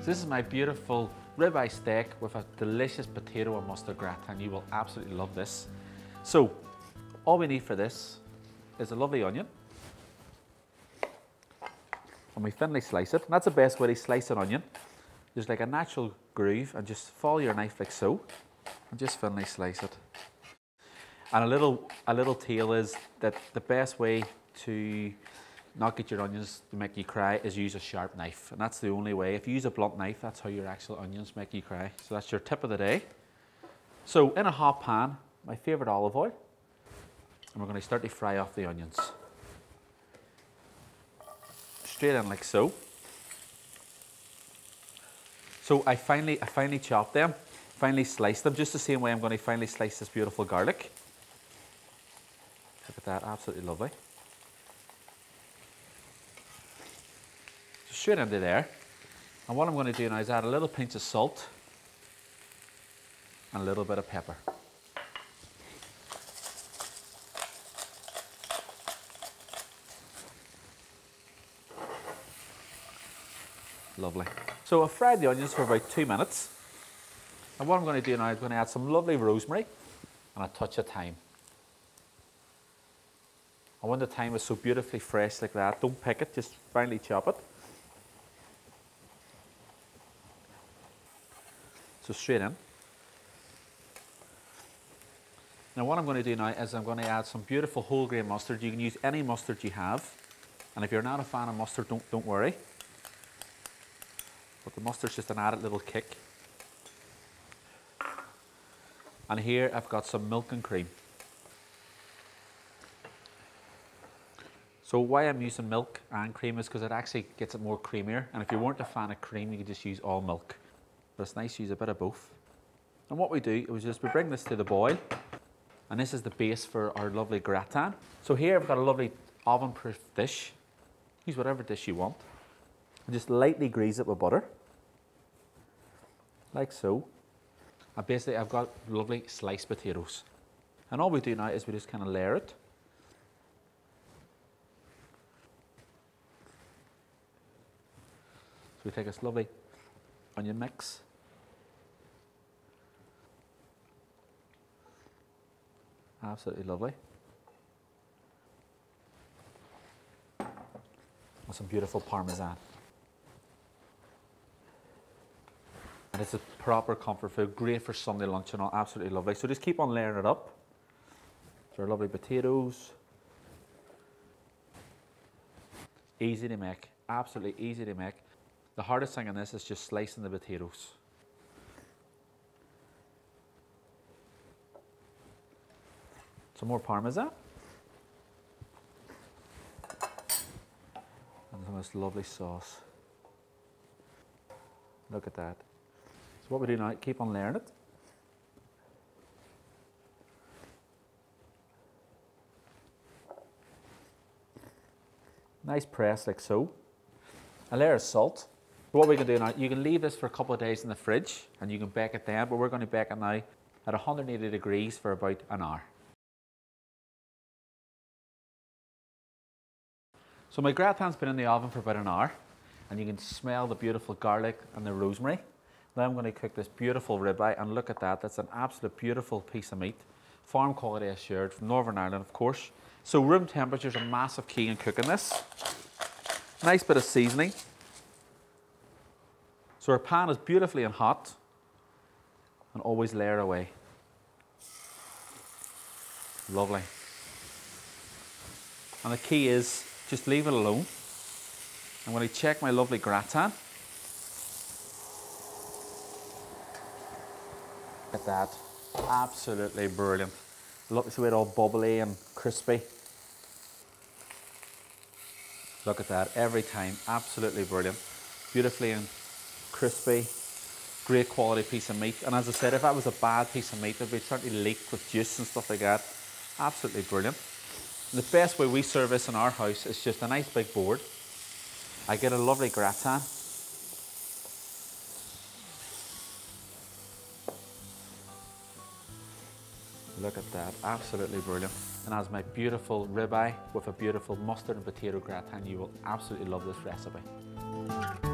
So this is my beautiful ribeye steak with a delicious potato and mustard gratin. You will absolutely love this. So all we need for this is a lovely onion. And we thinly slice it. And that's the best way to slice an onion. There's like a natural groove, and just follow your knife like so, and just thinly slice it. And a little tale is that the best way to not get your onions to make you cry is use a sharp knife, and that's the only way. If you use a blunt knife, that's how your actual onions make you cry. So that's your tip of the day. So in a hot pan, my favorite olive oil, and we're going to start to fry off the onions. Straight in like so. So I finally chopped them, finally sliced them, just the same way I'm going to finally slice this beautiful garlic. Look at that, absolutely lovely. So straight into there. And what I'm going to do now is add a little pinch of salt and a little bit of pepper. Lovely. So I've fried the onions for about 2 minutes. And what I'm going to do now is going to add some lovely rosemary and a touch of thyme. And when the thyme is so beautifully fresh like that, don't pick it, just finely chop it. So straight in. Now what I'm going to do now is I'm going to add some beautiful whole grain mustard. You can use any mustard you have. And if you're not a fan of mustard, don't worry. But the mustard's just an added little kick. And here I've got some milk and cream. So why I'm using milk and cream is because it actually gets it more creamier. And if you weren't a fan of cream, you could just use all milk. But it's nice to use a bit of both. And what we do is just we bring this to the boil. And this is the base for our lovely gratin. So here I've got a lovely oven-proof dish. Use whatever dish you want. And just lightly grease it with butter, like so. And basically I've got lovely sliced potatoes. And all we do now is we just kind of layer it. So we take this lovely onion mix. Absolutely lovely. And some beautiful parmesan. And it's a proper comfort food, great for Sunday lunch and all, absolutely lovely. So just keep on layering it up. So our lovely potatoes. Easy to make, absolutely easy to make. The hardest thing in this is just slicing the potatoes. Some more parmesan. And some of this lovely sauce. Look at that. So what we do now, keep on layering it. Nice press like so. A layer of salt. What we can do now, you can leave this for a couple of days in the fridge and you can bake it then, but we're going to bake it now at 180 degrees for about an hour. So my gratin's been in the oven for about an hour and you can smell the beautiful garlic and the rosemary. Now I'm going to cook this beautiful ribeye, and look at that, that's an absolute beautiful piece of meat. Farm quality assured from Northern Ireland, of course. So room temperature is a massive key in cooking this. Nice bit of seasoning. So our pan is beautifully and hot, and always layer away. Lovely. And the key is just leave it alone. I'm going to check my lovely gratin. Look at that, absolutely brilliant. Look, it's all bubbly and crispy. Look at that, every time, absolutely brilliant. Beautifully and crispy, great quality piece of meat. And as I said, if that was a bad piece of meat, it would be certainly leaked with juice and stuff like that. Absolutely brilliant. And the best way we serve this in our house is just a nice big board. I get a lovely gratin. Look at that, absolutely brilliant. And as my beautiful ribeye with a beautiful mustard and potato gratin, you will absolutely love this recipe.